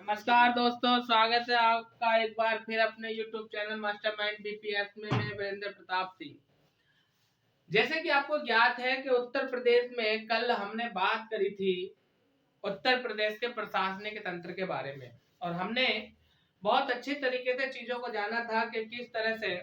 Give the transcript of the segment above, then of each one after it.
नमस्कार दोस्तों, स्वागत है आपका एक बार फिर अपने YouTube चैनल मास्टरमाइंड बीपीएस में। मैं वीरेंद्र प्रताप सिंह। जैसे कि आपको ज्ञात है कि उत्तर प्रदेश में कल हमने बात करी थी उत्तर प्रदेश के प्रशासनिक तंत्र के बारे में, और हमने बहुत अच्छी तरीके से चीजों को जाना था कि किस तरह से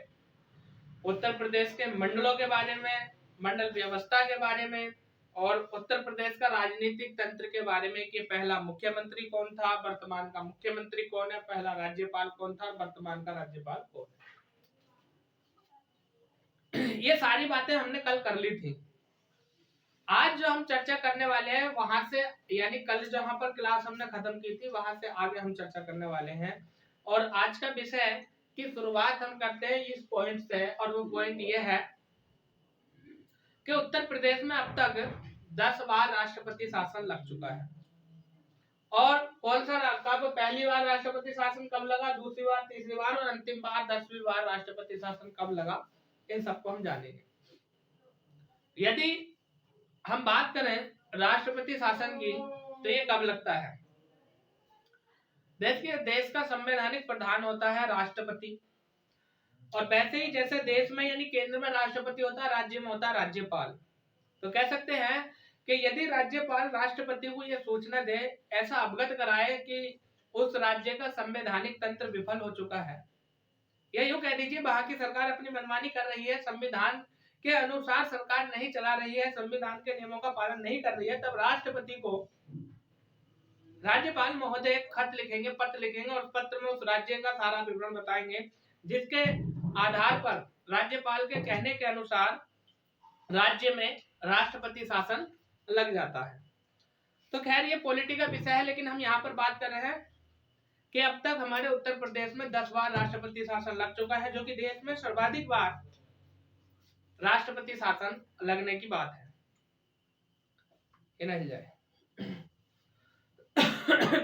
उत्तर प्रदेश के मंडलों के बारे में, मंडल व्यवस्था के बारे में, और उत्तर प्रदेश का राजनीतिक तंत्र के बारे में कि पहला मुख्यमंत्री कौन था, वर्तमान का मुख्यमंत्री कौन है, पहला राज्यपाल कौन था, वर्तमान का राज्यपाल कौन है। ये सारी बातें हमने कल कर ली थी। आज जो हम चर्चा करने वाले हैं वहां से, यानी कल जहां पर क्लास हमने खत्म की थी वहां से आगे हम चर्चा करने वाले हैं। और आज का विषय की शुरुआत हम करते हैं इस पॉइंट से, और वो पॉइंट ये है कि उत्तर प्रदेश में अब तक 10 बार राष्ट्रपति शासन लग चुका है। और कौन सा, कब पहली बार राष्ट्रपति शासन कब लगा, दूसरी बार, तीसरी बार और अंतिम बार 10वीं बार राष्ट्रपति शासन कब लगा, इन सबको हम जानेंगे। यदि हम बात करें राष्ट्रपति शासन की तो ये कब लगता है। देश का संवैधानिक प्रधान होता है राष्ट्रपति, और वैसे ही जैसे देश में यानी केंद्र में राष्ट्रपति होता है, राज्य में होता है राज्यपाल। तो कह सकते हैं कि यदि राज्यपाल राष्ट्रपति को यह सूचना दे, ऐसा अवगत कराए कि उस राज्य का संवैधानिक तंत्र विफल हो चुका है, या यूं कह दीजिए वहां की सरकार अपनी मनमानी कर रही है, संविधान के अनुसार सरकार नहीं चला रही है, संविधान के नियमों का पालन नहीं कर रही है, तब राष्ट्रपति को राज्यपाल महोदय खत लिखेंगे, पत्र लिखेंगे, और पत्र में उस राज्य का सारा विवरण बताएंगे, जिसके आधार पर राज्यपाल के कहने के अनुसार राज्य में राष्ट्रपति शासन लग जाता है। तो खैर ये पॉलिटिकल विषय है, लेकिन हम यहाँ पर बात कर रहे हैं कि अब तक हमारे उत्तर प्रदेश में 10 बार राष्ट्रपति शासन लग चुका है, जो कि देश में सर्वाधिक बार राष्ट्रपति शासन लगने की बात है। ये नहीं जाए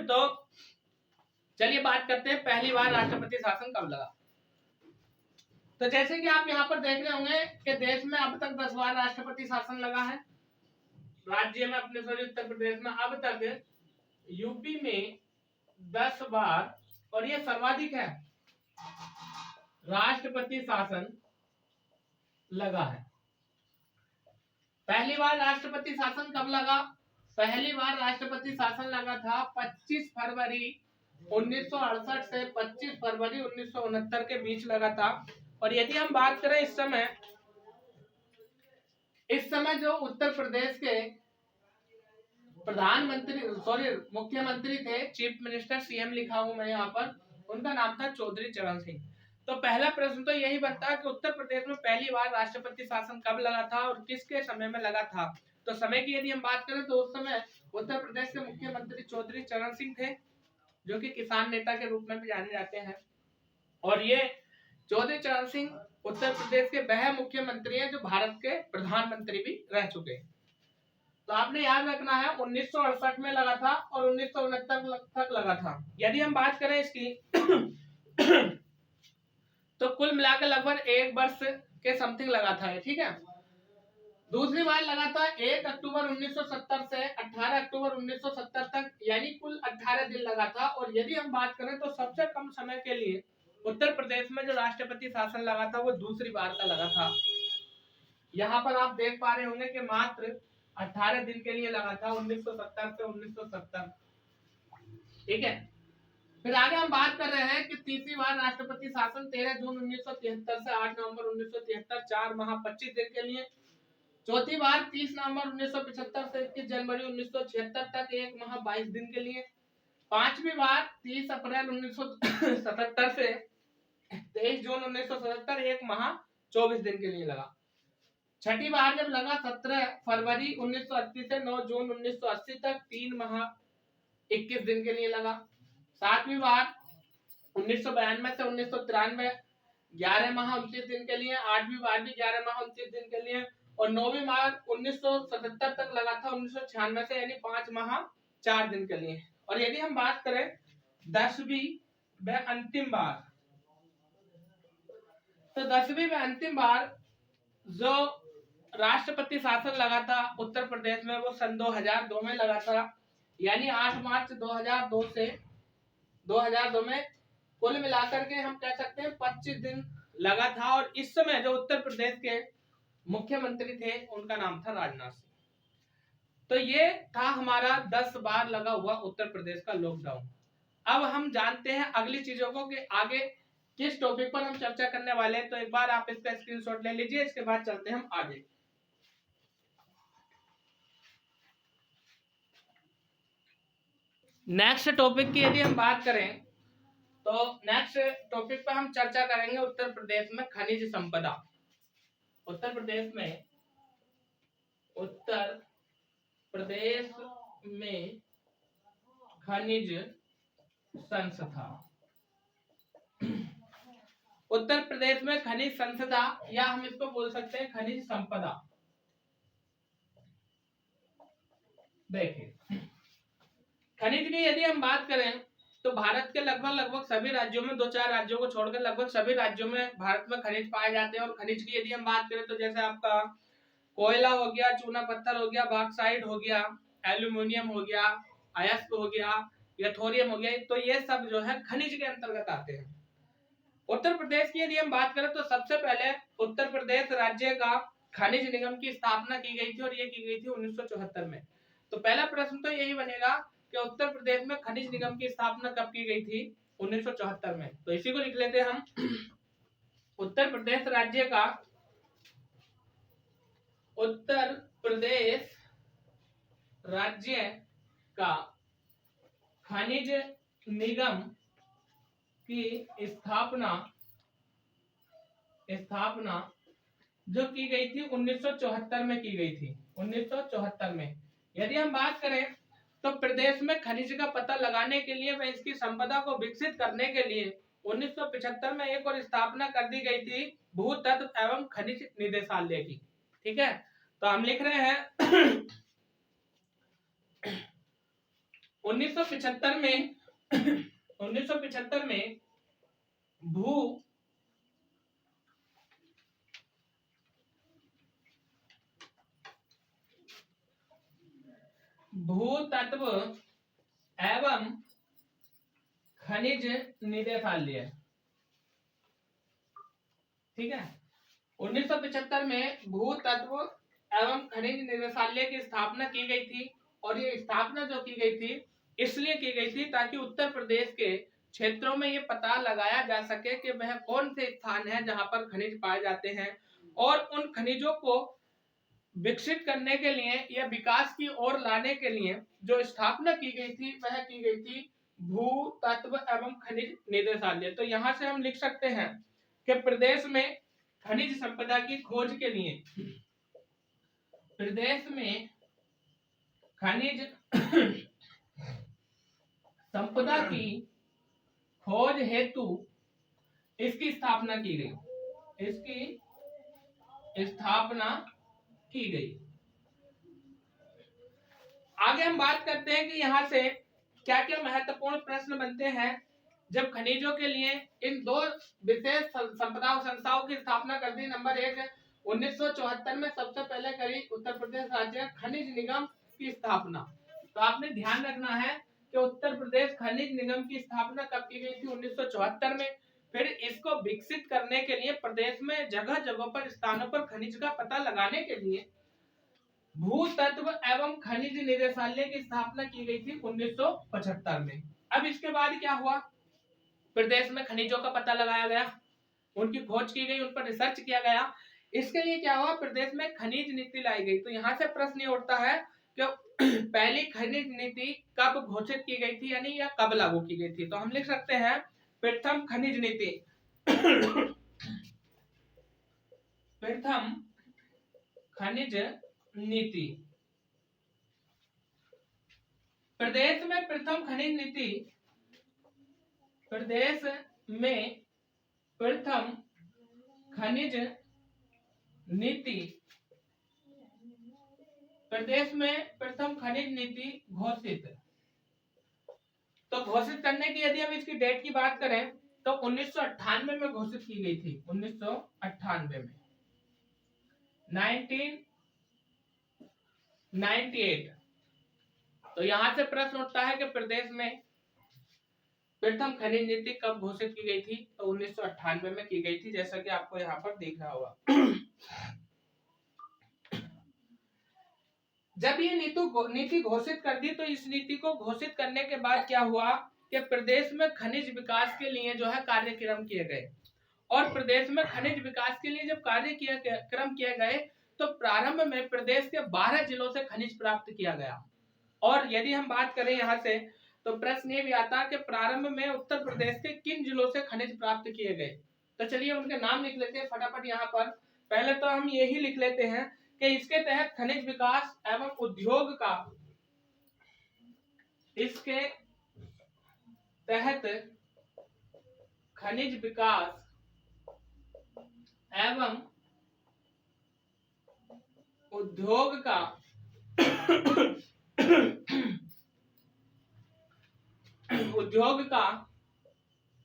तो चलिए बात करते हैं पहली बार राष्ट्रपति शासन कब लगा। तो जैसे कि आप यहाँ पर देख रहे होंगे कि देश में अब तक 10 बार राष्ट्रपति शासन लगा है। राज्य में अपने उत्तर प्रदेश में अब तक, यूपी में 10 बार, और ये सर्वाधिक है, राष्ट्रपति शासन लगा है। पहली बार राष्ट्रपति शासन कब लगा? पहली बार राष्ट्रपति शासन लगा था 25 फरवरी 1968 से 25 फरवरी 1969 के बीच लगा था। और यदि हम बात करें इस समय जो उत्तर प्रदेश के मुख्यमंत्री थे, चीफ मिनिस्टर, सीएम लिखा हूं मैं यहाँ पर, उनका नाम था चौधरी चरण सिंह। तो पहला प्रश्न तो यही बनता है कि उत्तर प्रदेश में पहली बार राष्ट्रपति शासन कब लगा था और किसके समय में लगा था। तो समय की यदि हम बात करें तो उस समय उत्तर प्रदेश के मुख्यमंत्री चौधरी चरण सिंह थे, जो कि किसान नेता के रूप में भी जाने जाते हैं। और ये चौधरी चरण सिंह उत्तर प्रदेश के वह मुख्यमंत्री हैं जो भारत के प्रधानमंत्री भी रह चुके हैं। तो आपने याद रखना है 1968 में लगा था और 1969 तक लगा था। यदि हम बात करें इसकी तो कुल मिलाकर लगभग 1 वर्ष के समथिंग लगा था, ठीक है। दूसरी बार लगा था 1 अक्टूबर 1970 से 18 अक्टूबर 1970 तक, यानी कुल 18 दिन लगा था। और यदि हम बात करें तो सबसे कम समय के लिए उत्तर प्रदेश में जो राष्ट्रपति शासन लगा था वो दूसरी बार का लगा था। यहाँ पर आप देख पा रहे होंगे कि मात्र 18 दिन के लिए लगा था, 1970 से 1970, ठीक है। फिर आगे हम बात कर रहे हैं कि तीसरी बार राष्ट्रपति शासन 13 जून 1973 से 8 नवंबर 1973, 4 माह 25 दिन के लिए। चौथी बार 30 नवंबर 1975 से 21 जनवरी 1976 तक, 1 माह 22 दिन के लिए। पांचवी बार 30 अप्रैल 1977 से 23 जून 1977, 1 माह 24 दिन के लिए लगा। छठी बार जब लगा 17 फरवरी 1980 से 9 जून 1980 तक, 3 माह 21 दिन के लिए लगा। सातवीं बार 1992 से 1993, 11 माह 29 दिन के लिए। आठवीं बार भी 11 माह 29 दिन के लिए। और 9वीं बार 1977 तक लगा था 1996 से, यानी 5 माह 4 दिन के लिए। और यदि हम बात करें 10वीं व अंतिम बार, तो 10वीं व अंतिम बार जो राष्ट्रपति शासन लगा था उत्तर प्रदेश में वो सन 2002 में लगा था, यानी 8 मार्च 2002 से 2002 में कुल मिलाकर के हम कह सकते हैं 25 दिन लगा था। और इस समय जो उत्तर प्रदेश के मुख्यमंत्री थे उनका नाम था राजनाथ सिंह। तो ये था हमारा 10 बार लगा हुआ उत्तर प्रदेश का लॉकडाउन। अब हम जानते हैं अगली चीजों को कि आगे किस टॉपिक पर हम चर्चा करने वाले हैं। तो एक बार आप इसका स्क्रीनशॉट ले लीजिए, इसके बाद चलते हैं हम आगे। नेक्स्ट टॉपिक की यदि हम बात करें तो नेक्स्ट टॉपिक पर हम चर्चा करेंगे उत्तर प्रदेश में खनिज संपदा। उत्तर प्रदेश में खनिज संस्था। उत्तर प्रदेश में खनिज संस्था या हम इसको बोल सकते हैं खनिज संपदा। देखिए खनिज की यदि हम बात करें तो भारत के लगभग सभी राज्यों में, 2-4 राज्यों को छोड़कर लगभग सभी राज्यों में भारत में खनिज पाए जाते हैं। और खनिज की यदि हम बात करें तो जैसे आपका कोयला हो गया, चूना पत्थर हो गया, बॉक्साइट हो गया, एल्यूमिनियम हो गया, अयस्क हो गया या थोरियम हो गया, तो ये सब जो है खनिज के अंतर्गत आते हैं। उत्तर प्रदेश की यदि हम बात करें तो सबसे पहले उत्तर प्रदेश राज्य का खनिज निगम की स्थापना की गई थी और ये की गई थी 1974 में। तो पहला प्रश्न तो यही बनेगा कि उत्तर प्रदेश में खनिज निगम की स्थापना कब की गई थी? 1974 में। तो इसी को लिख लेते हैं हम। उत्तर प्रदेश राज्य का खनिज निगम की स्थापना जो की गई थी 1974 में की गई थी। 1974 में यदि हम बात करें तो प्रदेश में खनिज का पता लगाने के लिए व इसकी संपदा को विकसित करने के लिए 1975 में एक और स्थापना कर दी गई थी भूतत्व एवं खनिज निदेशालय की। ठीक है, तो हम लिख रहे हैं 1975 में भूतत्व एवं खनिज निदेशालय। ठीक है, 1975 में भूतत्व एवं खनिज निदेशालय की स्थापना की गई थी। और ये स्थापना जो की गई थी इसलिए की गई थी ताकि उत्तर प्रदेश के क्षेत्रों में ये पता लगाया जा सके कि वह कौन से स्थान है जहां पर खनिज पाए जाते हैं, और उन खनिजों को विकसित करने के लिए या विकास की ओर लाने के लिए जो स्थापना की गई थी वह की गई थी भूतत्व एवं खनिज निदेशालय। तो यहां से हम लिख सकते हैं कि प्रदेश में खनिज संपदा की खोज के लिए, प्रदेश में खनिज संपदा की खोज हेतु इसकी स्थापना की गई। आगे हम बात करते हैं कि यहाँ से क्या क्या महत्वपूर्ण प्रश्न बनते हैं जब खनिजों के लिए इन दो विशेष संपदा संस्थाओं की स्थापना कर दी। नंबर 1, 1974 में सबसे पहले करी उत्तर प्रदेश राज्य खनिज निगम की स्थापना। तो आपने ध्यान रखना है कि उत्तर प्रदेश खनिज निगम की स्थापना कब की गई थी? 1974 में। फिर इसको विकसित करने के लिए प्रदेश में जगह जगह पर स्थानों पर खनिज का पता लगाने के लिए भूतत्व एवं खनिज निदेशालय की स्थापना की गई थी 1975 में। अब इसके बाद क्या हुआ? प्रदेश में खनिजों का पता लगाया गया, उनकी खोज की गई, उन पर रिसर्च किया गया। इसके लिए क्या हुआ? प्रदेश में खनिज नीति लाई गई। तो यहाँ से प्रश्न ये उठता है कि पहली खनिज नीति कब घोषित की गई थी, यानी या कब लागू की गई थी? तो हम लिख सकते हैं प्रथम खनिज नीति। प्रथम खनिज नीति। प्रदेश में प्रथम खनिज नीति, प्रदेश में प्रथम खनिज नीति, प्रदेश में प्रथम खनिज नीति घोषित। तो घोषित करने की यदि हम इसकी डेट की बात करें तो 1998 में घोषित की गई थी। 1998 में, 1998। तो यहां से प्रश्न उठता है कि प्रदेश में प्रथम खनिज नीति कब घोषित की गई थी? तो 1998 में की गई थी, जैसा कि आपको यहाँ पर दिख रहा होगा। जब ये नीति घोषित कर दी, तो इस नीति को घोषित करने के बाद क्या हुआ कि प्रदेश में खनिज विकास के लिए जो है कार्यक्रम किए गए, और प्रदेश में खनिज विकास के लिए जब कार्यक्रम किए गए, तो प्रारंभ में प्रदेश के 12 जिलों से खनिज प्राप्त किया गया। और यदि हम बात करें यहाँ से, तो प्रश्न ये भी आता है कि प्रारंभ में उत्तर प्रदेश के किन जिलों से खनिज प्राप्त किए गए। तो चलिए उनके नाम लिख लेते हैं फटाफट यहाँ पर। पहले तो हम यही लिख लेते हैं कि इसके तहत खनिज विकास एवं उद्योग का, इसके तहत खनिज विकास एवं उद्योग का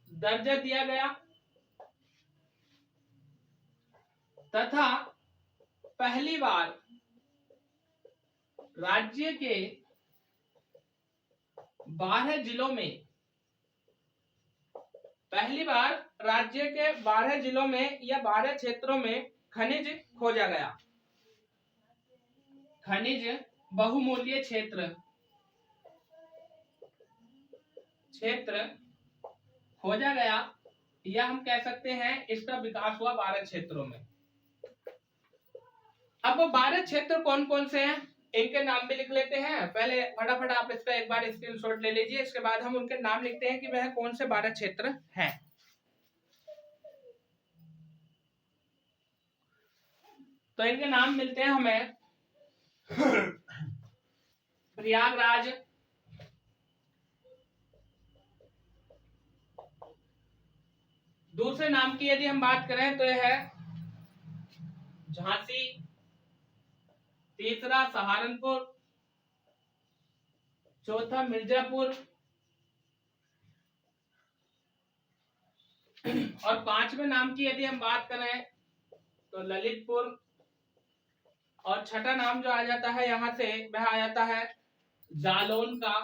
दर्जा दिया गया, तथा पहली बार राज्य के 12 जिलों में, या 12 क्षेत्रों में खनिज खोजा गया। खनिज बहुमूल्य क्षेत्र खोजा गया, या हम कह सकते हैं इसका विकास हुआ 12 क्षेत्रों में। अब वो 12 क्षेत्र कौन कौन से हैं, इनके नाम भी लिख लेते हैं। पहले फटाफट आप इसका एक बार स्क्रीनशॉट ले लीजिए, इसके बाद हम उनके नाम लिखते हैं कि वह कौन से 12 क्षेत्र हैं। तो इनके नाम मिलते हैं हमें प्रयागराज, दूसरे नाम की यदि हम बात करें तो यह है झांसी, तीसरा सहारनपुर, चौथा मिर्जापुर, और पांचवें नाम की यदि हम बात करें तो ललितपुर, और छठा नाम जो आ जाता है यहां से वह आ जाता है जालौन का,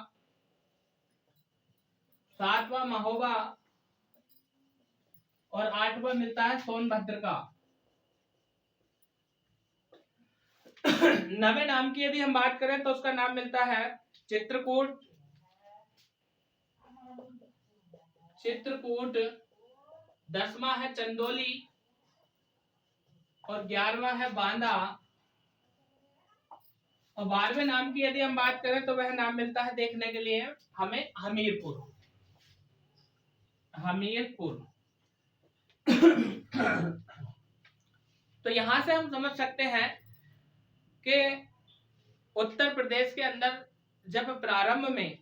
सातवां महोबा, और आठवां मिलता है सोनभद्र का। नवे नाम की यदि हम बात करें तो उसका नाम मिलता है चित्रकूट, 10वां है चंदौली, और 11वां है बांदा, और 12वें नाम की यदि हम बात करें तो वह नाम मिलता है देखने के लिए हमें हमीरपुर। तो यहां से हम समझ सकते हैं कि उत्तर प्रदेश के अंदर जब प्रारंभ में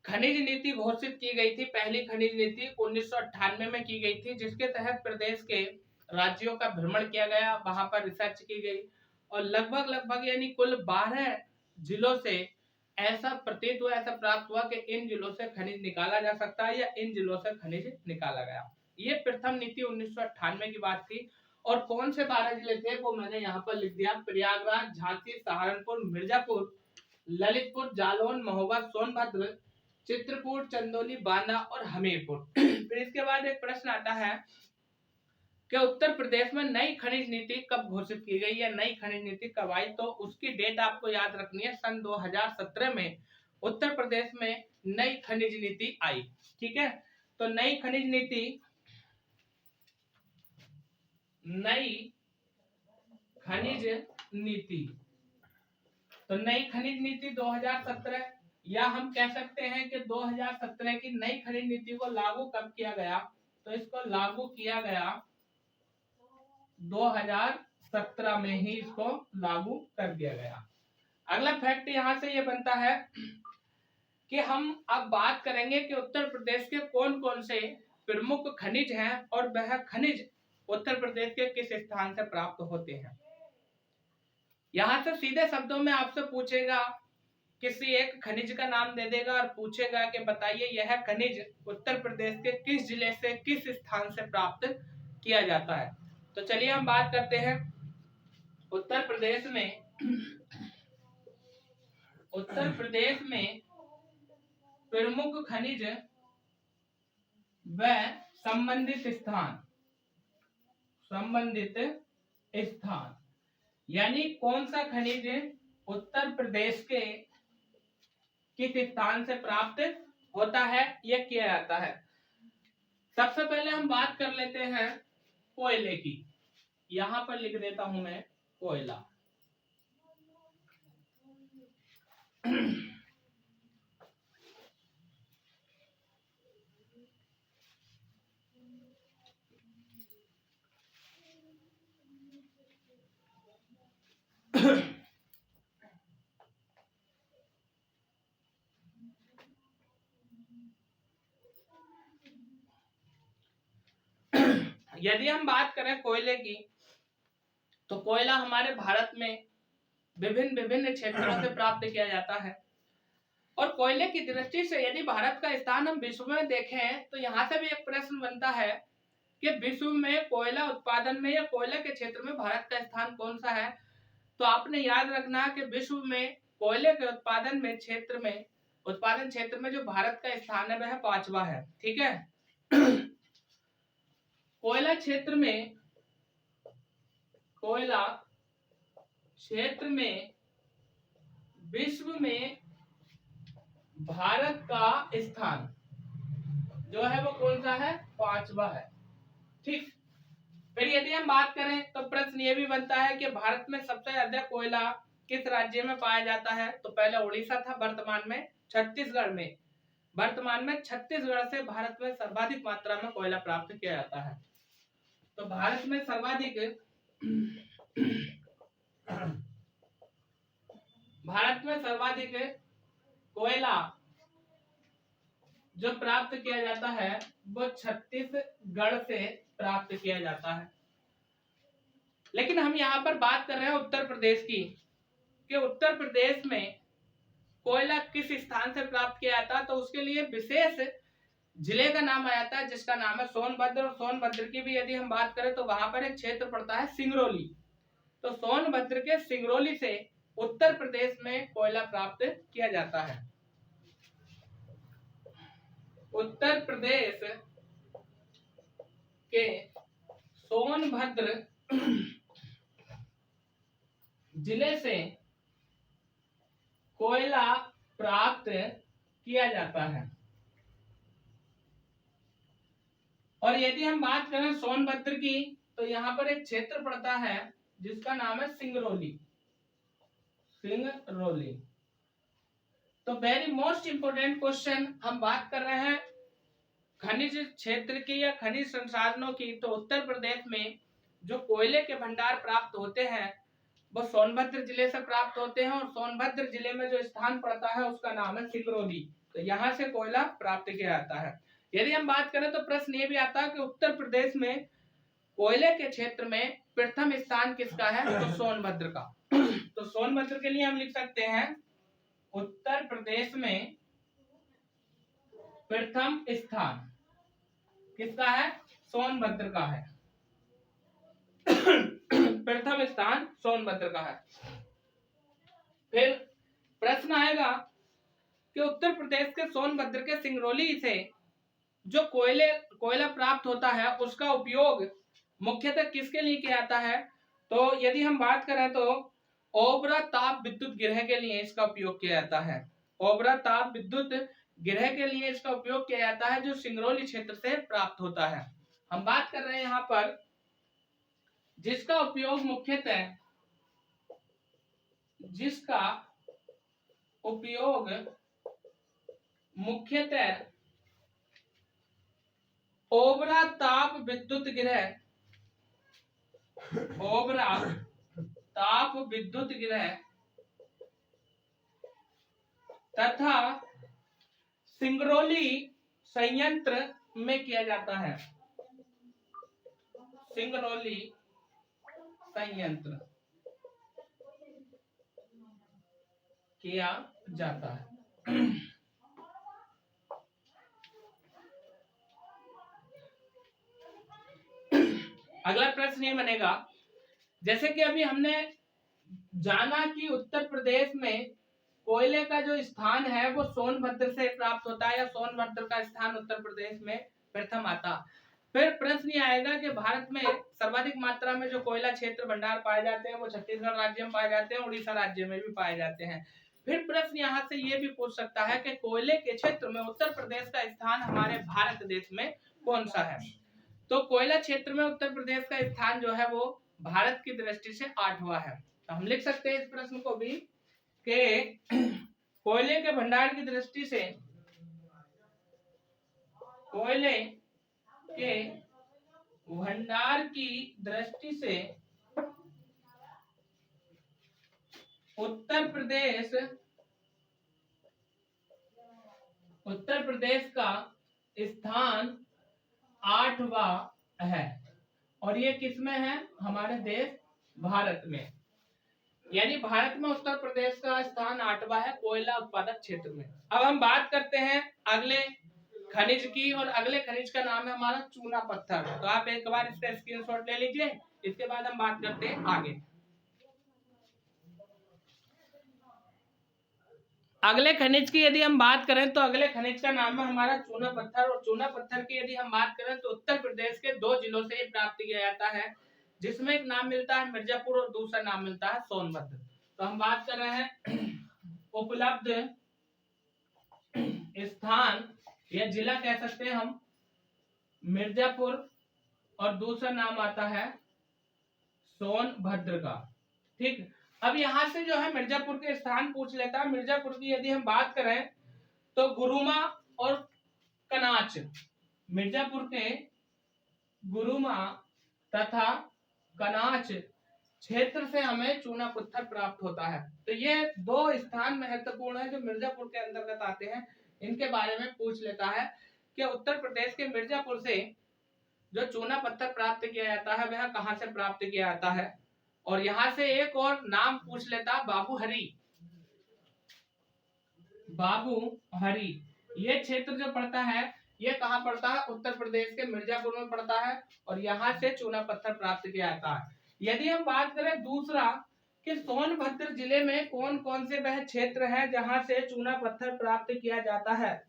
खनिज नीति घोषित की गई थी, पहली खनिज नीति 1998 में की गई थी, जिसके तहत प्रदेश के राज्यों का भ्रमण किया गया, वहां पर रिसर्च की गई, और लगभग यानी कुल 12 जिलों से ऐसा प्रतीत हुआ, ऐसा प्राप्त हुआ कि इन जिलों से खनिज निकाला जा सकता है, या इन जिलों से खनिज निकाला गया। ये प्रथम नीति 1998 की बात थी। और कौन से 12 जिले थे वो मैंने यहाँ पर लिख दिया, प्रयागराज, झांसी, सहारनपुर, मिर्जापुर, ललितपुर, जालौन, महोबा, सोनभद्र, चित्रकूट, चंदौली, बांदा और हमीरपुर। फिर इसके बाद एक प्रश्न आता है कि उत्तर प्रदेश में नई खनिज नीति कब घोषित की गई, या नई खनिज नीति कब आई। तो उसकी डेट आपको याद रखनी है, सन 2017 में उत्तर प्रदेश में नई खनिज नीति आई। ठीक है, तो नई खनिज नीति 2017, या हम कह सकते हैं कि 2017 की नई खनिज नीति को लागू कब किया गया। तो इसको लागू किया गया 2017 में ही, इसको लागू कर दिया गया। अगला फैक्ट यहां से ये बनता है कि हम अब बात करेंगे कि उत्तर प्रदेश के कौन कौन से प्रमुख खनिज हैं, और वह खनिज उत्तर प्रदेश के किस स्थान से प्राप्त होते हैं। यहां से सीधे शब्दों में आपसे पूछेगा, किसी एक खनिज का नाम दे देगा और पूछेगा कि बताइए यह खनिज उत्तर प्रदेश के किस जिले से, किस स्थान से प्राप्त किया जाता है। तो चलिए हम बात करते हैं उत्तर प्रदेश में प्रमुख खनिज व संबंधित स्थान यानी कौन सा खनिज उत्तर प्रदेश के किस स्थान से प्राप्त होता है, यह किया जाता है। सबसे पहले हम बात कर लेते हैं कोयले की। यहां पर लिख देता हूं मैं कोयला। यदि हम बात करें कोयले की, तो कोयला हमारे भारत में विभिन्न विभिन्न क्षेत्रों से प्राप्त किया जाता है। और कोयले की दृष्टि से यदि भारत का स्थान हम विश्व में देखें तो यहाँ से भी एक प्रश्न बनता है कि विश्व में कोयला उत्पादन में या कोयले के क्षेत्र में भारत का स्थान कौन सा है। तो आपने याद रखना कि विश्व में कोयले के उत्पादन क्षेत्र में जो भारत का स्थान है वह 5वां है। ठीक है। कोयला क्षेत्र में विश्व में भारत का स्थान जो है वो कौन सा है, 5वां है। ठीक। फिर यदि हम बात करें तो प्रश्न ये भी बनता है कि भारत में सबसे ज्यादा कोयला किस राज्य में पाया जाता है। तो पहले उड़ीसा था, वर्तमान में छत्तीसगढ़ से भारत में सर्वाधिक मात्रा में कोयला प्राप्त किया जाता है। तो भारत में सर्वाधिक कोयला जो प्राप्त किया जाता है वो छत्तीसगढ़ से प्राप्त किया जाता है। लेकिन हम यहाँ पर बात कर रहे हैं उत्तर प्रदेश की, कि उत्तर प्रदेश में कोयला किस स्थान से प्राप्त किया जाता है। तो उसके लिए विशेष जिले का नाम आ जाता है जिसका नाम है सोनभद्र। और सोनभद्र की भी यदि हम बात करें तो वहां पर एक क्षेत्र पड़ता है सिंगरौली। तो सोनभद्र के सिंगरौली से उत्तर प्रदेश में कोयला प्राप्त किया जाता है। उत्तर प्रदेश के सोनभद्र जिले से कोयला प्राप्त किया जाता है। और यदि हम बात करें सोनभद्र की तो यहाँ पर एक क्षेत्र पड़ता है जिसका नाम है सिंगरौली। तो वेरी मोस्ट इंपोर्टेंट क्वेश्चन, हम बात कर रहे हैं खनिज क्षेत्र की या खनिज संसाधनों की। तो उत्तर प्रदेश में जो कोयले के भंडार प्राप्त होते हैं वो सोनभद्र जिले से प्राप्त होते हैं। और सोनभद्र जिले में जो स्थान पड़ता है उसका नाम है सिंगरौली। तो यहाँ से कोयला प्राप्त किया जाता है। यदि हम बात करें तो प्रश्न ये भी आता है कि उत्तर प्रदेश में कोयले के क्षेत्र में प्रथम स्थान किसका है। तो सोनभद्र का। तो सोनभद्र के लिए हम लिख सकते हैं उत्तर प्रदेश में प्रथम स्थान किसका है, सोनभद्र का है। प्रथम स्थान सोनभद्र का है। फिर प्रश्न आएगा कि उत्तर प्रदेश के सोनभद्र के सिंगरौली से जो कोयला प्राप्त होता है उसका उपयोग मुख्यतः किसके लिए किया जाता है। तो यदि हम बात करें तो ओबरा ताप विद्युत गृह के लिए इसका उपयोग किया जाता है। ओबरा ताप विद्युत गृह के लिए इसका उपयोग किया जाता है जो सिंगरौली क्षेत्र से प्राप्त होता है। हम बात कर रहे हैं यहाँ पर जिसका उपयोग मुख्यतः ओबरा ताप विद्युत गृह तथा सिंगरौली संयंत्र में किया जाता है। सिंगरौली संयंत्र किया जाता है। अगला प्रश्न ये बनेगा, जैसे कि अभी हमने जाना कि उत्तर प्रदेश में कोयले का जो स्थान है वो सोनभद्र से प्राप्त होता है, या सोनभद्र का स्थान उत्तर प्रदेश में प्रथम आता। फिर प्रश्न ये आएगा कि भारत में सर्वाधिक मात्रा में जो कोयला क्षेत्र भंडार पाए जाते हैं वो छत्तीसगढ़ राज्य में पाए जाते हैं, उड़ीसा राज्य में भी पाए जाते हैं। फिर प्रश्न यहाँ से ये भी पूछ सकता है कि कोयले के क्षेत्र में उत्तर प्रदेश का स्थान हमारे भारत देश में कौन सा है। तो कोयला क्षेत्र में उत्तर प्रदेश का स्थान जो है वो भारत की दृष्टि से 8वां है। तो हम लिख सकते हैं इस प्रश्न को भी कि कोयले के भंडार की दृष्टि से, कोयले के भंडार की दृष्टि से उत्तर प्रदेश का स्थान 8वां है। और ये किसमें है? हमारे देश भारत में। यानी भारत में उत्तर प्रदेश का स्थान 8वां है कोयला उत्पादक क्षेत्र में। अब हम बात करते हैं अगले खनिज की, और अगले खनिज का नाम है हमारा चूना पत्थर। तो आप एक बार इसका स्क्रीनशॉट ले लीजिए, इसके बाद हम बात करते हैं आगे। अगले खनिज की यदि हम बात करें तो अगले खनिज का नाम है हमारा चूना पत्थर। और चूना पत्थर की यदि हम बात करें तो उत्तर प्रदेश के 2 जिलों से प्राप्त किया जाता है, जिसमें एक नाम मिलता है मिर्जापुर और दूसरा नाम मिलता है सोनभद्र। तो हम बात कर रहे हैं उपलब्ध स्थान या जिला कह सकते हैं हम मिर्जापुर, और दूसरा नाम आता है सोनभद्र का। ठीक, अब यहां से जो है मिर्जापुर के स्थान पूछ लेता है। मिर्जापुर की यदि हम बात करें तो गुरुमा और कनाच, मिर्जापुर के गुरुमा तथा कनाच क्षेत्र से हमें चूना पत्थर प्राप्त होता है। तो ये 2 स्थान महत्वपूर्ण है जो मिर्जापुर के अंतर्गत आते हैं। इनके बारे में पूछ लेता है कि उत्तर प्रदेश के मिर्जापुर से जो चूना पत्थर प्राप्त किया जाता है वह कहां से प्राप्त किया जाता है। और यहां से एक और नाम पूछ लेता है बाबूहरी। बाबूहरी ये क्षेत्र जो पड़ता है ये कहां पड़ता है? उत्तर प्रदेश के मिर्जापुर में पड़ता है, और यहां से चूना पत्थर प्राप्त किया जाता है। यदि हम बात करें दूसरा कि सोनभद्र जिले में कौन कौन से वह क्षेत्र है जहां से चूना पत्थर प्राप्त किया जाता है,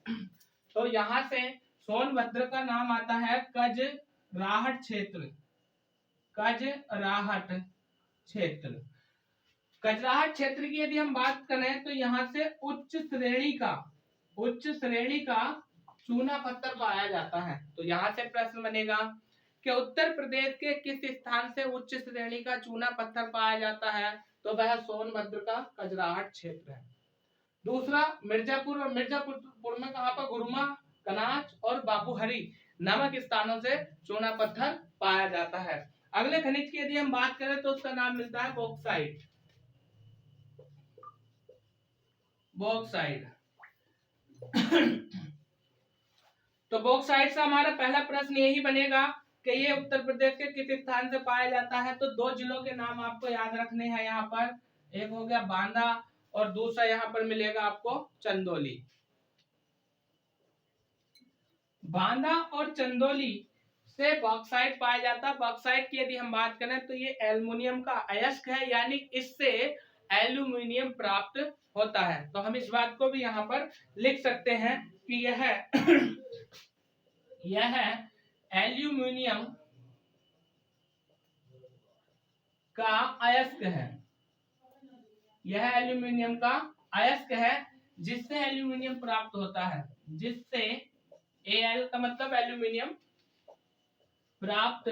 तो यहां से सोनभद्र का नाम आता है कजराहट क्षेत्र। कजराहट क्षेत्र, कजराहट क्षेत्र की यदि हम बात करें तो यहाँ से उच्च श्रेणी का चूना पत्थर पाया जाता है। तो यहाँ से प्रश्न बनेगा कि उत्तर प्रदेश के किस स्थान से उच्च श्रेणी का चूना पत्थर पाया जाता है, तो वह सोनभद्र का कजराहट क्षेत्र है। दूसरा मिर्जापुर, और मिर्जापुर में कहां पर? गुरुमा, कनाच और बाबूहरी नामक स्थानों से चूना पत्थर पाया जाता है। अगले खनिज की यदि हम बात करें तो उसका नाम मिलता है बॉक्साइट। बॉक्साइट तो बॉक्साइट से हमारा पहला प्रश्न यही बनेगा कि ये उत्तर प्रदेश के किस स्थान से पाया जाता है। तो 2 जिलों के नाम आपको याद रखने हैं यहाँ पर, एक हो गया बांदा और दूसरा यहाँ पर मिलेगा आपको चंदौली। बांदा और चंदौली से बॉक्साइट पाया जाता है। बॉक्साइट की यदि हम बात करें तो ये एल्युमिनियम का अयस्क है, यानी इससे एल्युमिनियम प्राप्त होता है। तो हम इस बात को भी यहाँ पर लिख सकते हैं कि यह एल्युमिनियम का अयस्क है। यह एल्युमिनियम का अयस्क है जिससे एल्युमिनियम प्राप्त होता है, जिससे Al का मतलब एल्युमिनियम प्राप्त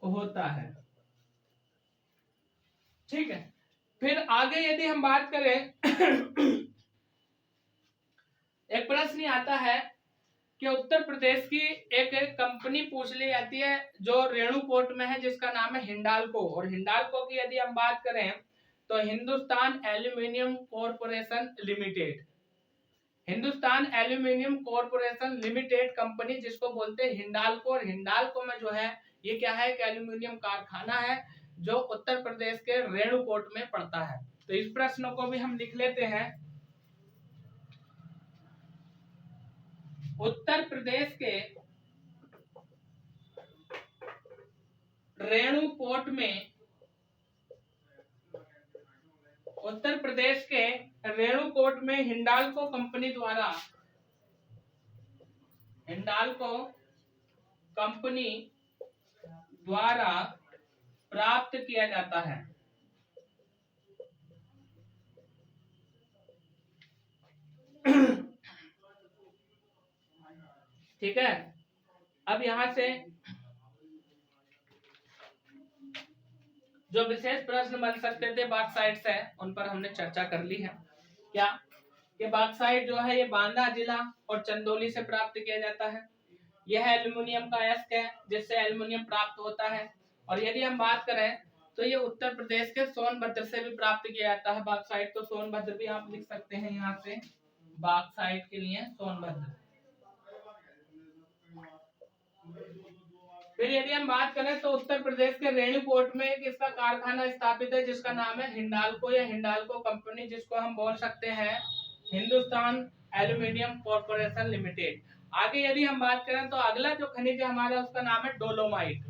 होता है। ठीक है, फिर आगे यदि हम बात करें एक प्रश्न आता है कि उत्तर प्रदेश की एक कंपनी पूछ ली जाती है जो रेणुकूट में है, जिसका नाम है हिंडाल्को। और हिंडाल्को की यदि हम बात करें तो Hindustan aluminium corporation limited, Hindustan aluminium corporation limited company जिसको बोलते हैं हिंडाल्को। और हिंडाल्को में जो है ये क्या है कि एल्यूमिनियम कारखाना है जो उत्तर प्रदेश के रेणुकूट में पड़ता है। तो इस प्रश्न को भी हम लिख लेते हैं, उत्तर प्रदेश के रेणुकूट में, उत्तर प्रदेश के रेणुकूट में हिंडाल्को कंपनी द्वारा प्राप्त किया जाता है। ठीक है, अब यहां से जो विशेष प्रश्न बन सकते थे बॉक्साइट से, उन पर हमने चर्चा कर ली है। क्या कि बॉक्साइट जो है ये बांदा जिला और चंदौली से प्राप्त किया जाता है। यह एल्युमिनियम का अयस्क है जिससे एल्युमिनियम प्राप्त होता है। और यदि हम बात करें तो ये उत्तर प्रदेश के सोनभद्र से भी प्राप्त किया जाता है बॉक्साइट। तो सोनभद्र भी आप लिख सकते हैं यहाँ से, बॉक्साइट के लिए सोनभद्र। फिर यदि हम बात करें तो उत्तर प्रदेश के रेणुकूट में एक इसका कारखाना स्थापित है जिसका नाम है हिंडाल्को या हिंडाल्को कंपनी, जिसको हम बोल सकते हैं हिंदुस्तान एल्यूमिनियम कॉर्पोरेशन लिमिटेड। आगे यदि हम बात करें तो अगला जो खनिज है हमारा उसका नाम है डोलोमाइट।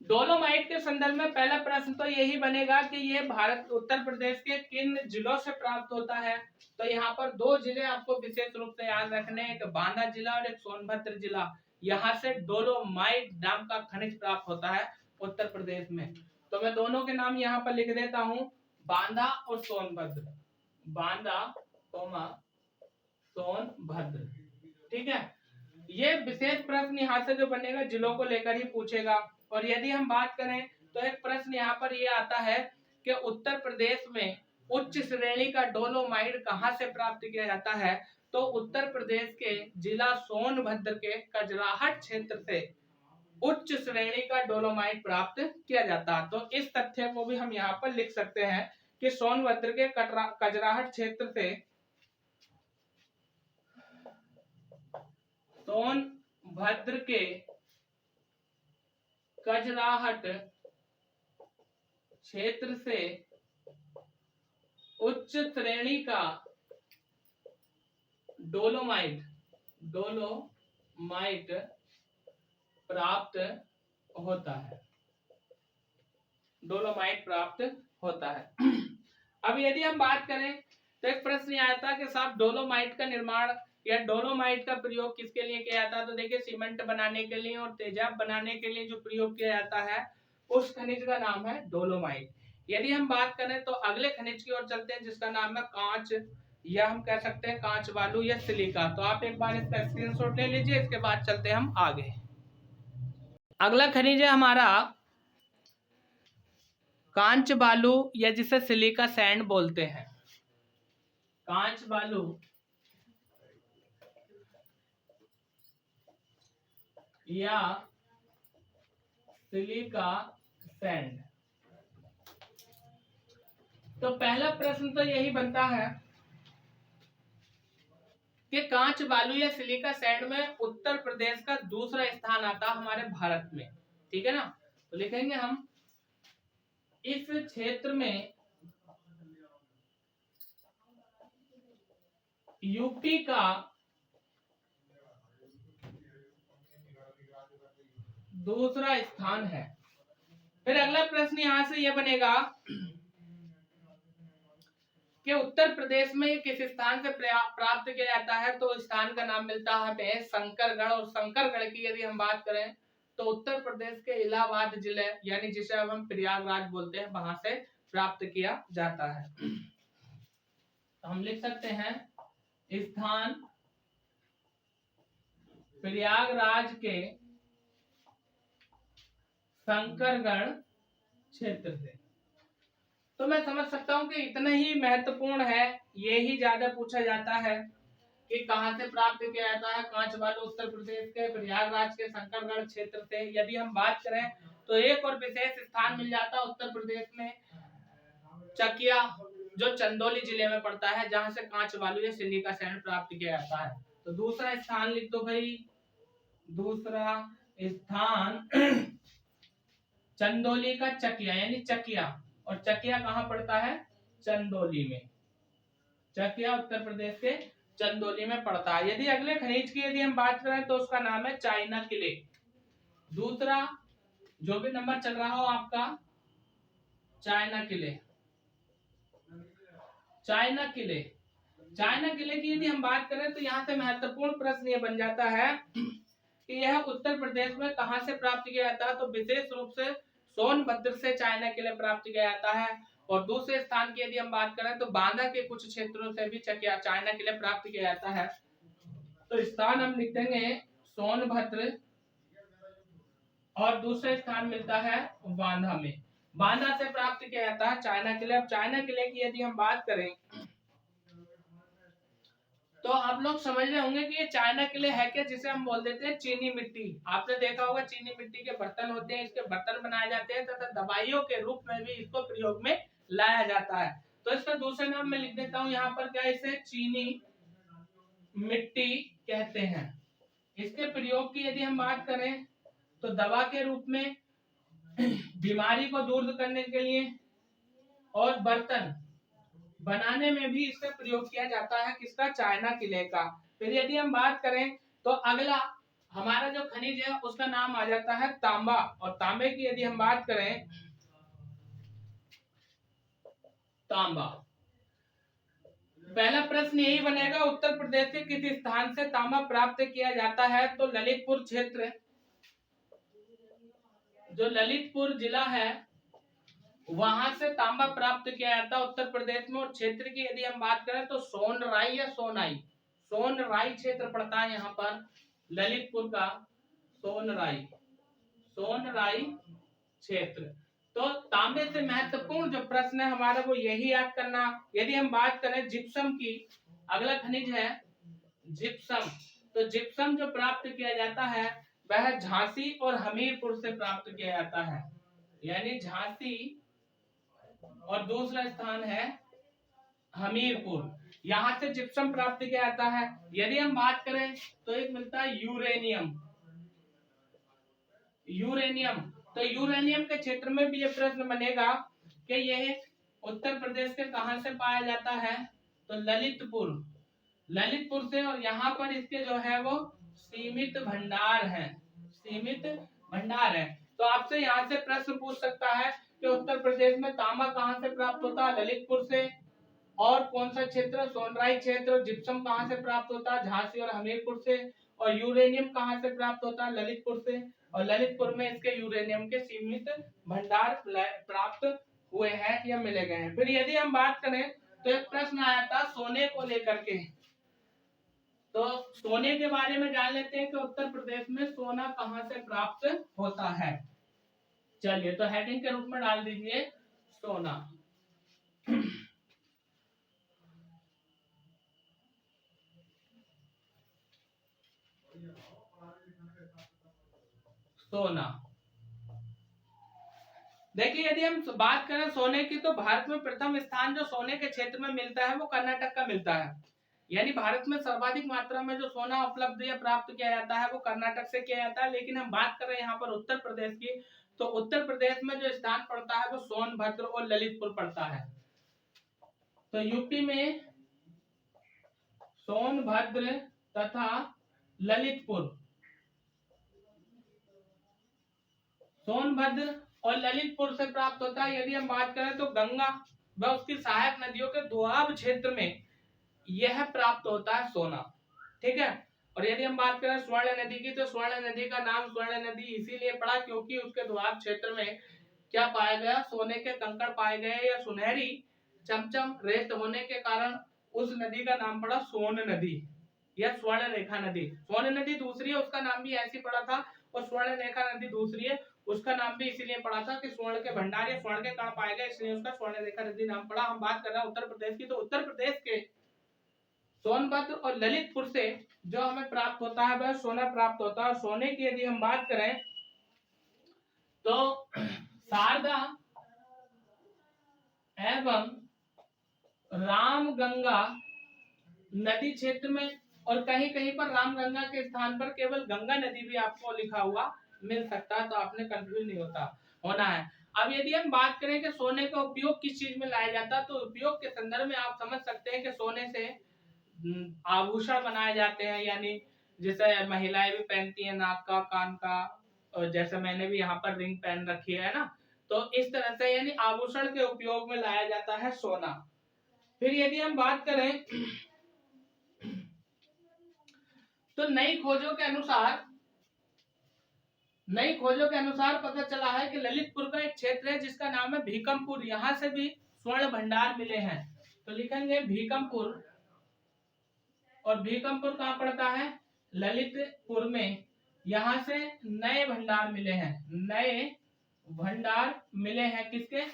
डोलोमाइट के संदर्भ में पहला प्रश्न तो यही बनेगा कि ये भारत उत्तर प्रदेश के किन जिलों से प्राप्त होता है। तो यहाँ पर दो जिले आपको विशेष रूप से याद रखने हैं, एक बांदा जिला और एक सोनभद्र जिला। यहाँ से डोलोमाइट नाम का खनिज प्राप्त होता है उत्तर प्रदेश में। तो मैं दोनों के नाम यहाँ पर लिख देता हूँ, बांदा और सोनभद्र, बांदा सोनभद्र। ठीक है, ये विशेष प्रश्न यहाँ से जो बनेगा जिलों को लेकर ही पूछेगा। और यदि हम बात करें तो एक प्रश्न यहाँ पर ये आता है कि उत्तर प्रदेश में उच्च श्रेणी का डोलोमाइट कहाँ से प्राप्त किया जाता है। तो उत्तर प्रदेश के जिला सोनभद्र के कजराहट क्षेत्र से उच्च श्रेणी का डोलोमाइट प्राप्त किया जाता है। तो इस तथ्य को भी हम यहाँ पर लिख सकते हैं कि सोनभद्र के कजराहट क्षेत्र से सोनभद्र के कजराहट क्षेत्र से उच्च श्रेणी का डोलोमाइट प्राप्त होता है। डोलोमाइट प्राप्त होता है। अब यदि हम बात करें तो एक प्रश्न आया था कि साहब डोलोमाइट का निर्माण या डोलोमाइट का प्रयोग किसके लिए किया जाता है। तो देखिए, सीमेंट बनाने के लिए और तेजाब बनाने के लिए जो प्रयोग किया जाता है उस खनिज का नाम है डोलोमाइट। यदि हम बात करें तो अगले खनिज की ओर चलते हैं जिसका नाम है कांच, या हम कह सकते हैं कांच बालू या सिलिका। तो आप एक बार इसका स्क्रीनशॉट ले लीजिए, इसके बाद चलते हैं हम आगे। अगला खनिज है हमारा कांच बालू या जिसे सिलिका सैंड बोलते हैं। कांच बालू या सिलिका सैंड। तो पहला प्रश्न तो यही बनता है कि कांच बालू या सिलिका सैंड में उत्तर प्रदेश का दूसरा स्थान आता है हमारे भारत में। ठीक है ना, तो लिखेंगे हम इस क्षेत्र में यूपी का दूसरा स्थान है। फिर अगला प्रश्न यहां से यह बनेगा कि उत्तर प्रदेश में किस स्थान से प्राप्त किया जाता है। तो स्थान का नाम मिलता है शंकरगढ़। और शंकरगढ़ की यदि हम बात करें तो उत्तर प्रदेश के इलाहाबाद जिले यानी जिसे अब हम प्रयागराज बोलते हैं, वहां से प्राप्त किया जाता है। तो हम लिख सकते हैं स्थान प्रयागराज के शंकरगढ़ क्षेत्र से। तो मैं समझ सकता हूं कि इतना ही महत्वपूर्ण है, ये ही ज्यादा पूछा जाता है कि कहां से प्राप्त किया जाता है। कांच बालू उत्तर प्रदेश के प्रयागराज के शंकरगढ़ क्षेत्र से। यदि हम बात करें तो एक और विशेष स्थान मिल जाता है उत्तर प्रदेश में, चकिया, जो चंदौली जिले में पड़ता है, जहां से कांच बालू या सिलिका सैंड प्राप्त किया जाता है। तो दूसरा स्थान लिख दो भाई, दूसरा स्थान चंदौली का चकिया यानी चकिया। और चकिया कहाँ पड़ता है? चंदौली में। चकिया उत्तर प्रदेश के चंदौली में पड़ता है। यदि अगले खनिज की यदि हम बात करें तो उसका नाम है चाइना क्ले। दूसरा जो भी नंबर चल रहा हो आपका, चाइना किले। चाइना किले, चाइना किले की यदि हम बात करें तो यहाँ से महत्वपूर्ण प्रश्न ये बन जाता है कि यह उत्तर प्रदेश में कहां से प्राप्त किया जाता है। तो विशेष रूप से सोनभद्र से चाइना किले प्राप्त किया जाता है। और दूसरे स्थान की यदि हम बात करें तो बांदा के कुछ क्षेत्रों से भी चाइना किले प्राप्त किया जाता है। तो स्थान हम लिख देंगे सोनभद्र, और दूसरे स्थान मिलता है बांदा में। बांदा से प्राप्त किया जाता है चाइना किले। अब चाइना किले की यदि हम बात करें तो आप लोग समझ रहे होंगे कि ये चाइना किले है क्या, जिसे हम बोल देते हैं चीनी मिट्टी। आपने देखा होगा चीनी मिट्टी के बर्तन होते हैं, इसके बर्तन बनाए जाते हैं तथा दवाइयों के रूप में भी इसको प्रयोग में लाया जाता है। तो इसका दूसरा नाम मैं लिख देता हूँ यहाँ पर, क्या इसे चीनी मिट्टी कहते हैं। इसके प्रयोग की यदि हम बात करें तो दवा के रूप में, बीमारी को दूर करने के लिए, और बर्तन बनाने में भी इसका प्रयोग किया जाता है। किसका? चाइना किले का। फिर यदि हम बात करें तो अगला हमारा जो खनिज है उसका नाम आ जाता है तांबा। और तांबे की यदि हम बात करें, तांबा, पहला प्रश्न यही बनेगा, उत्तर प्रदेश के किस स्थान से तांबा प्राप्त किया जाता है। तो ललितपुर क्षेत्र, जो ललितपुर जिला है वहां से तांबा प्राप्त किया जाता है उत्तर प्रदेश में। और क्षेत्र की यदि हम बात करें तो सोनराई या सोनाई, सोनराई क्षेत्र पड़ता है यहाँ पर ललितपुर का, सोनराई, सोनराई क्षेत्र। तो तांबे से महत्वपूर्ण जो प्रश्न है हमारा वो यही याद करना। यदि हम बात करें जिप्सम की, अगला खनिज है जिप्सम। तो जिप्सम जो प्राप्त किया जाता है वह झांसी और हमीरपुर से प्राप्त किया जाता है, यानी झांसी और दूसरा स्थान है हमीरपुर, यहाँ से जिप्सम प्राप्त किया जाता है। यदि हम बात करें तो एक मिलता है यूरेनियम, यूरेनियम। तो यूरेनियम के क्षेत्र में भी ये प्रश्न बनेगा कि यह उत्तर प्रदेश के कहां से पाया जाता है। तो ललितपुर, ललितपुर से। और यहाँ पर इसके जो है वो सीमित भंडार है, सीमित भंडार है। तो आपसे यहाँ से प्रश्न पूछ सकता है कि उत्तर प्रदेश में तांबा कहाँ से प्राप्त होता है? ललितपुर से। और कौन सा क्षेत्र? सोनराई क्षेत्र। जिप्सम कहाँ से प्राप्त होता है? झांसी और हमीरपुर से। और यूरेनियम कहाँ से प्राप्त होता है? ललितपुर से। और ललितपुर में इसके यूरेनियम के सीमित भंडार प्राप्त हुए हैं या मिले गए हैं। फिर यदि हम बात करें तो एक प्रश्न आया था सोने को लेकर के। तो सोने के बारे में जान लेते हैं कि उत्तर प्रदेश में सोना कहां से प्राप्त होता है। चलिए, तो हेडिंग के रूप में डाल दीजिए सोना। सोना, देखिए यदि हम बात करें सोने की तो भारत में प्रथम स्थान जो सोने के क्षेत्र में मिलता है वो कर्नाटक का मिलता है। यानी भारत में सर्वाधिक मात्रा में जो सोना उपलब्ध या प्राप्त किया जाता है वो कर्नाटक से किया जाता है। लेकिन हम बात कर रहे हैं यहाँ पर उत्तर प्रदेश की, तो उत्तर प्रदेश में जो स्थान पड़ता है वो सोनभद्र और ललितपुर पड़ता है। तो यूपी में सोनभद्र तथा ललितपुर, सोनभद्र और ललितपुर से प्राप्त होता है। यदि हम बात करें तो गंगा व उसकी सहायक नदियों के दोआब क्षेत्र में यह प्राप्त होता है सोना, ठीक है। और यदि हम बात करें स्वर्ण नदी की, तो स्वर्ण नदी का नाम स्वर्ण नदी इसीलिए पड़ा क्योंकि उसके दोआब क्षेत्र में क्या पाया गया? सोने के कंकड़ पाए गए या सुनहरी चमचम रेत होने के कारण उस नदी का नाम पड़ा सोन नदी या स्वर्ण रेखा नदी। स्वर्ण नदी दूसरी है, उसका नाम भी ऐसे पड़ा था, और स्वर्ण रेखा नदी दूसरी है, उसका नाम भी इसीलिए पड़ा था कि स्वर्ण के भंडार या स्वर्ण के कण पाए गए, इसलिए उसका स्वर्ण रेखा नदी नाम पड़ा। हम बात कर रहे हैं उत्तर प्रदेश की, तो उत्तर प्रदेश के सोनभद्र और ललितपुर से जो हमें प्राप्त होता है वह सोना प्राप्त होता है। सोने की यदि हम बात करें तो शारदा एवं रामगंगा नदी क्षेत्र में, और कहीं कहीं पर रामगंगा के स्थान पर केवल गंगा नदी भी आपको लिखा हुआ मिल सकता है, तो आपने कंफ्यूज नहीं होना है। अब यदि हम बात करें कि सोने का उपयोग किस चीज में लाया जाता है, तो उपयोग के संदर्भ में आप समझ सकते हैं कि सोने से आभूषण बनाए जाते हैं, यानी जैसे महिलाएं भी पहनती हैं, नाक का, कान का, और जैसे मैंने भी यहाँ पर रिंग पहन रखी है ना, तो इस तरह से यानी आभूषण के उपयोग में लाया जाता है सोना। फिर यदि हम बात करें तो नई खोजों के अनुसार पता चला है कि ललितपुर का एक क्षेत्र है जिसका नाम है भीकमपुर, यहाँ से भी स्वर्ण भंडार मिले हैं। तो लिखेंगे भीकमपुर, और भीकमपुर कहाँ पड़ता है? ललितपुर में। यहाँ से नए भंडार मिले हैं, नए भंडार मिले हैं किसके?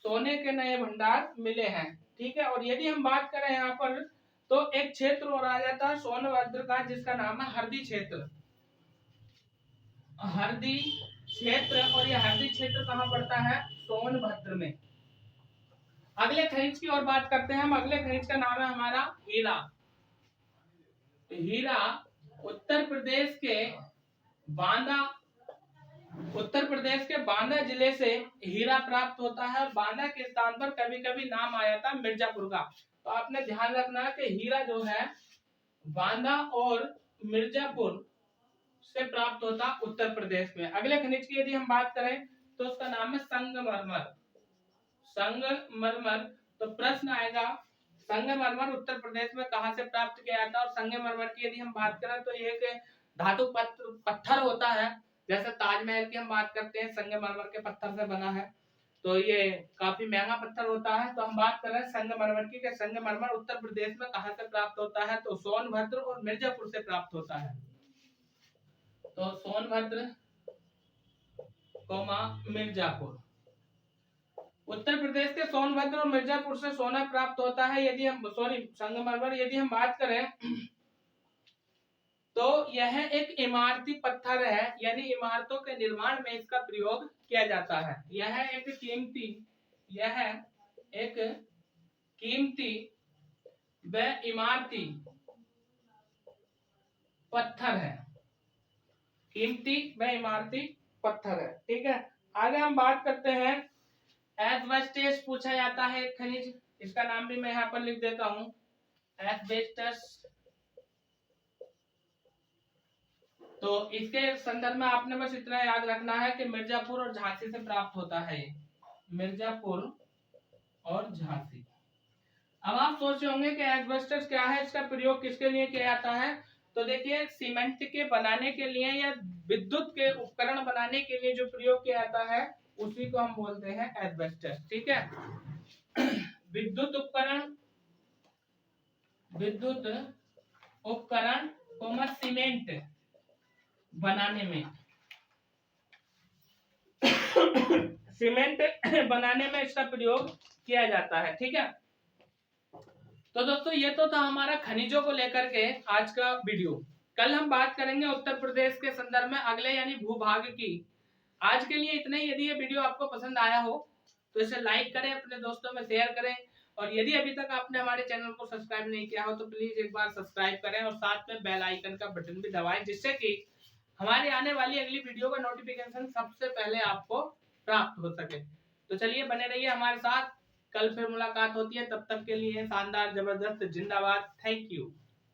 सोने के नए भंडार मिले हैं। ठीक है, और यदि हम बात करें यहाँ पर तो एक क्षेत्र और आ जाता है सोनभद्र का जिसका नाम है हरदी क्षेत्र। हरदी क्षेत्र, और यह हरदी क्षेत्र कहाँ पड़ता है? सोनभद्र में। अगले खनिज की ओर बात करते हैं हम। अगले खनिज का नाम है हमारा हीरा। हीरा उत्तर प्रदेश के बांदा जिले से हीरा प्राप्त होता है। बांदा के स्थान पर कभी कभी नाम आया था मिर्जापुर का। तो आपने ध्यान रखना है कि हीरा जो है बांदा और मिर्जापुर से प्राप्त होता उत्तर प्रदेश में। अगले खनिज की यदि हम बात करें तो उसका नाम है संगमरमर। संगमरमर, तो प्रश्न आएगा संगमरमर उत्तर प्रदेश में कहां से प्राप्त किया जाता है? और संगमरमर की यदि हम बात करें तो ये एक धातु पत्थर होता है, जैसे ताजमहल की हम बात करते हैं संगमरमर के पत्थर से बना है, तो ये काफी महंगा पत्थर होता है। तो हम बात कर रहे हैं संगमरमर की, संगमरमर उत्तर प्रदेश में कहां से प्राप्त होता है? तो सोनभद्र और मिर्जापुर से प्राप्त होता है। तो सोनभद्र मिर्जापुर, उत्तर प्रदेश के सोनभद्र और मिर्जापुर से सोना प्राप्त होता है। यदि हम संगमरमर यदि हम बात करें तो यह एक इमारती पत्थर है, यानी इमारतों के निर्माण में इसका प्रयोग किया जाता है। यह एक कीमती व इमारती पत्थर है। कीमती व इमारती पत्थर है। ठीक है, आगे हम बात करते हैं एस्बेस्टस पूछा जाता है एक खनिज, इसका नाम भी मैं यहाँ पर लिख देता हूँ एस्बेस्टस। तो इसके संदर्भ में आपने बस इतना याद रखना है कि मिर्जापुर और झांसी से प्राप्त होता है। मिर्जापुर और झांसी। अब आप सोच रहे होंगे कि एस्बेस्टस क्या है, इसका प्रयोग किसके लिए किया जाता है? तो देखिए सीमेंट के बनाने के लिए या विद्युत के उपकरण बनाने के लिए जो प्रयोग किया जाता है उसी को हम बोलते हैं एस्बेस्टस। ठीक है, विद्युत उपकरण सीमेंट बनाने में सीमेंट बनाने में इसका प्रयोग किया जाता है। ठीक है, तो दोस्तों ये तो था हमारा खनिजों को लेकर के आज का वीडियो। कल हम बात करेंगे उत्तर प्रदेश के संदर्भ में अगले यानी भूभाग की। आज के लिए इतना ही। यदि ये वीडियो आपको पसंद आया हो तो इसे लाइक करें, अपने दोस्तों में शेयर करें, और यदि अभी तक आपने हमारे चैनल को सब्सक्राइब नहीं किया हो तो प्लीज एक बार सब्सक्राइब करें और साथ में बेल आइकन का बटन भी दबाएं, जिससे कि हमारी आने वाली अगली वीडियो का नोटिफिकेशन सबसे पहले आपको प्राप्त हो सके। तो चलिए बने रहिए हमारे साथ, कल फिर मुलाकात होती है। तब तक के लिए शानदार, जबरदस्त, जिंदाबाद। Thank you.